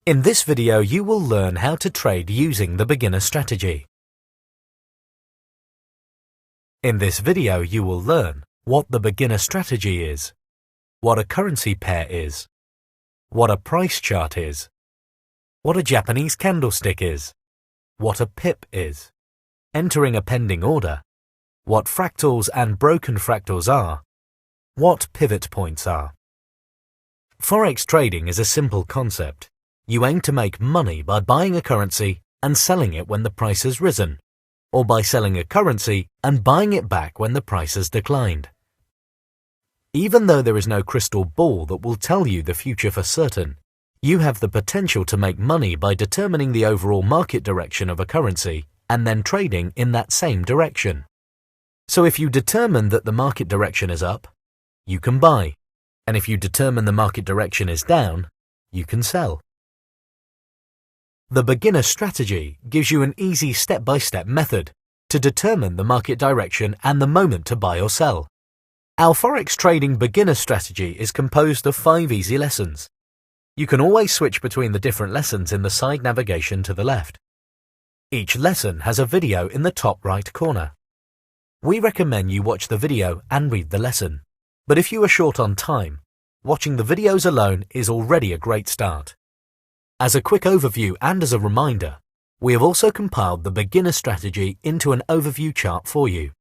In this video, you will learn how to trade using the beginner strategy. In this video, you will learn what the beginner strategy is, what a currency pair is, what a price chart is, what a Japanese candlestick is, what a pip is, entering a pending order, what fractals and broken fractals are, what pivot points are. Forex trading is a simple concept. You aim to make money by buying a currency and selling it when the price has risen, or by selling a currency and buying it back when the price has declined. Even though there is no crystal ball that will tell you the future for certain, you have the potential to make money by determining the overall market direction of a currency and then trading in that same direction. So if you determine that the market direction is up, you can buy, and if you determine the market direction is down, you can sell. The beginner strategy gives you an easy step-by-step method to determine the market direction and the moment to buy or sell. Our Forex trading beginner strategy is composed of 5 easy lessons. You can always switch between the different lessons in the side navigation to the left. Each lesson has a video in the top right corner. We recommend you watch the video and read the lesson, but if you are short on time, watching the videos alone is already a great start. As a quick overview and as a reminder, we have also compiled the beginner strategy into an overview chart for you.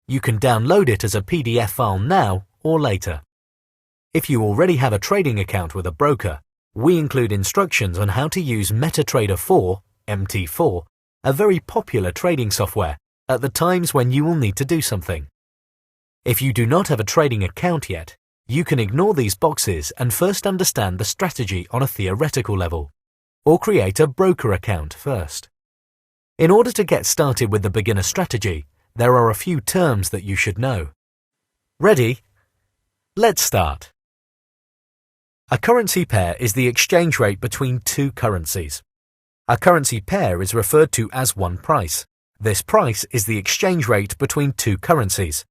You can download it as a PDF file now or later. If you already have a trading account with a broker, we include instructions on how to use MetaTrader 4, MT4, a very popular trading software, at the times when you will need to do something. If you do not have a trading account yet, you can ignore these boxes and first understand the strategy on a theoretical level, or create a broker account first. In order to get started with the beginner strategy, there are a few terms that you should know. Ready? Let's start. A currency pair is the exchange rate between two currencies. A currency pair is referred to as one price. This price is the exchange rate between two currencies.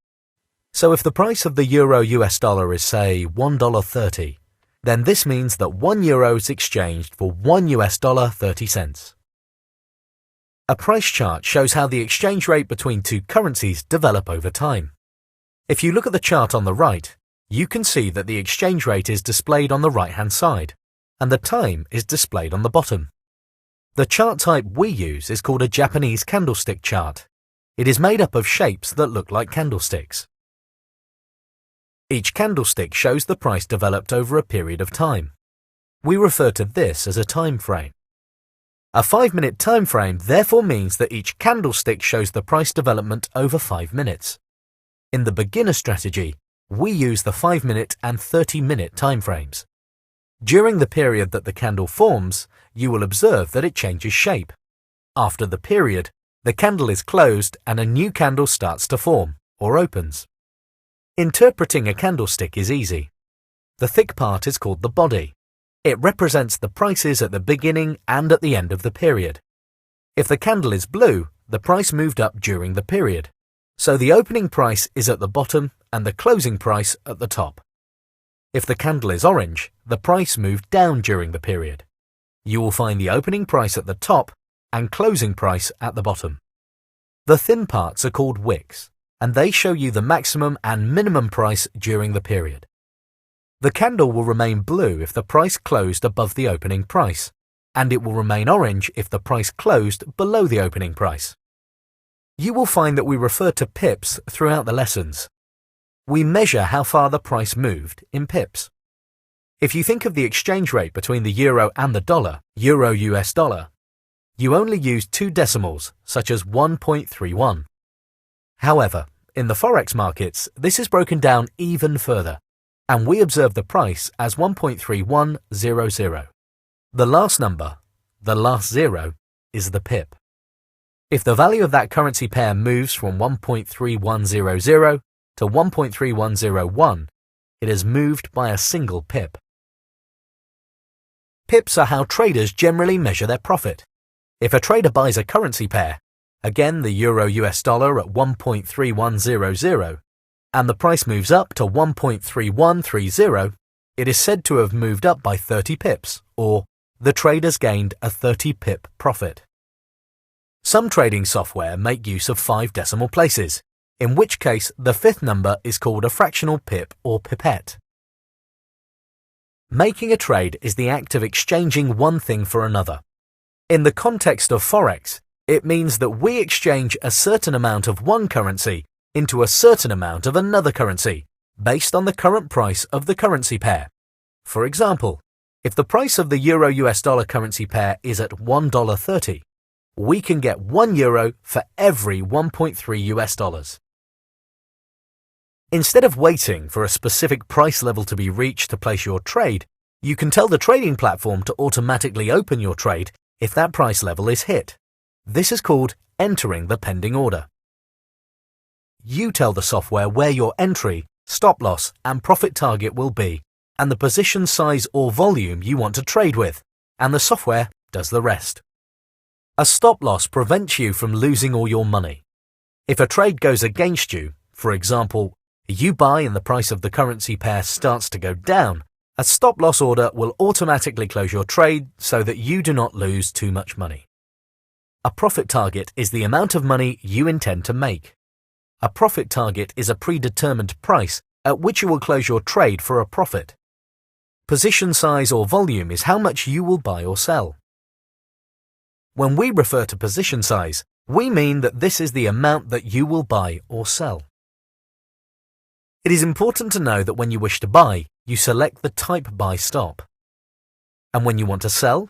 So if the price of the euro-US dollar is, say, $1.30, then this means that 1 euro is exchanged for $1 30 cents. A price chart shows how the exchange rate between two currencies develop over time. If you look at the chart on the right, you can see that the exchange rate is displayed on the right-hand side, and the time is displayed on the bottom. The chart type we use is called a Japanese candlestick chart. It is made up of shapes that look like candlesticks. Each candlestick shows the price developed over a period of time. We refer to this as a time frame. A 5-minute time frame therefore means that each candlestick shows the price development over 5 minutes. In the beginner strategy, we use the 5-minute and 30-minute time frames. During the period that the candle forms, you will observe that it changes shape. After the period, the candle is closed and a new candle starts to form, or opens. Interpreting a candlestick is easy. The thick part is called the body. It represents the prices at the beginning and at the end of the period. If the candle is blue, the price moved up during the period. So the opening price is at the bottom and the closing price at the top. If the candle is orange, the price moved down during the period. You will find the opening price at the top and closing price at the bottom. The thin parts are called wicks, and they show you the maximum and minimum price during the period. The candle will remain blue if the price closed above the opening price, and it will remain orange if the price closed below the opening price. You will find that we refer to pips throughout the lessons. We measure how far the price moved in pips. If you think of the exchange rate between the euro and the dollar, euro-US dollar, you only use 2 decimals, such as 1.31. However, in the Forex markets, this is broken down even further, and we observe the price as 1.3100. The last number, the last zero, is the pip. If the value of that currency pair moves from 1.3100 to 1.3101, it has moved by a single pip. Pips are how traders generally measure their profit. If a trader buys a currency pair, again the euro-US dollar at 1.3100, and the price moves up to 1.3130, it is said to have moved up by 30 pips, or the trader's gained a 30 pip profit. Some trading software make use of 5 decimal places, in which case the 5th number is called a fractional pip or pipette. Making a trade is the act of exchanging one thing for another. In the context of Forex, it means that we exchange a certain amount of one currency into a certain amount of another currency, based on the current price of the currency pair. For example, if the price of the Euro-US dollar currency pair is at $1.30, we can get €1 for every 1.3 US dollars. Instead of waiting for a specific price level to be reached to place your trade, you can tell the trading platform to automatically open your trade if that price level is hit. This is called entering the pending order. You tell the software where your entry, stop loss, and profit target will be, and the position size or volume you want to trade with, and the software does the rest. A stop loss prevents you from losing all your money. If a trade goes against you, for example, you buy and the price of the currency pair starts to go down, a stop loss order will automatically close your trade so that you do not lose too much money. A profit target is the amount of money you intend to make. A profit target is a predetermined price at which you will close your trade for a profit. Position size or volume is how much you will buy or sell. When we refer to position size, we mean that this is the amount that you will buy or sell. It is important to know that when you wish to buy, you select the type buy stop. And when you want to sell,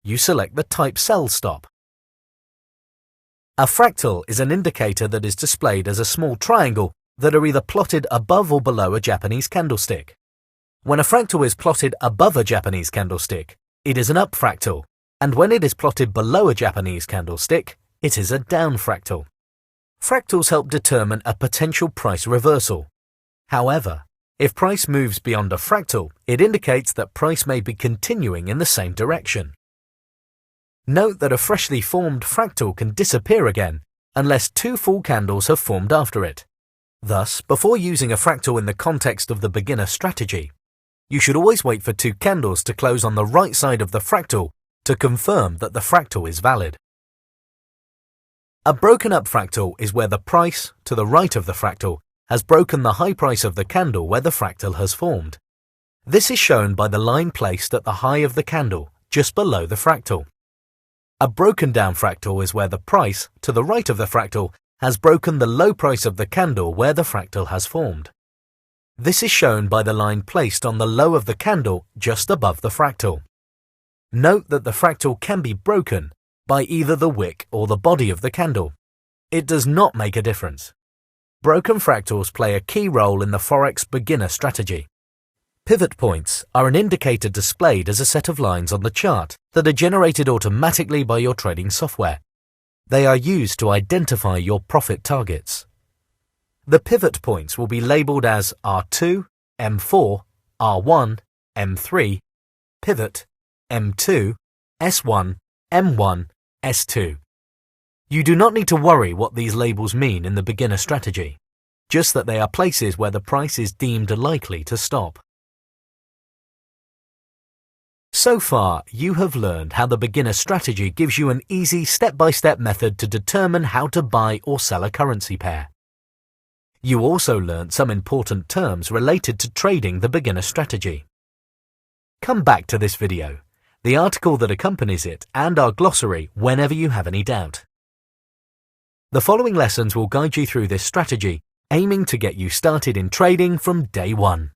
you select the type sell stop. A fractal is an indicator that is displayed as a small triangle that are either plotted above or below a Japanese candlestick. When a fractal is plotted above a Japanese candlestick, it is an up fractal. And when it is plotted below a Japanese candlestick, it is a down fractal. Fractals help determine a potential price reversal. However, if price moves beyond a fractal, it indicates that price may be continuing in the same direction. Note that a freshly formed fractal can disappear again unless 2 full candles have formed after it. Thus, before using a fractal in the context of the beginner strategy, you should always wait for 2 candles to close on the right side of the fractal to confirm that the fractal is valid. A broken up fractal is where the price, to the right of the fractal, has broken the high price of the candle where the fractal has formed. This is shown by the line placed at the high of the candle, just below the fractal. A broken down fractal is where the price, to the right of the fractal, has broken the low price of the candle where the fractal has formed. This is shown by the line placed on the low of the candle just above the fractal. Note that the fractal can be broken by either the wick or the body of the candle. It does not make a difference. Broken fractals play a key role in the Forex beginner strategy. Pivot points are an indicator displayed as a set of lines on the chart that are generated automatically by your trading software. They are used to identify your profit targets. The pivot points will be labeled as R2, M4, R1, M3, pivot, M2, S1, M1, S2. You do not need to worry what these labels mean in the beginner strategy, just that they are places where the price is deemed likely to stop. So far, you have learned how the beginner strategy gives you an easy step-by-step method to determine how to buy or sell a currency pair. You also learned some important terms related to trading the beginner strategy. Come back to this video, the article that accompanies it, and our glossary whenever you have any doubt. The following lessons will guide you through this strategy, aiming to get you started in trading from day one.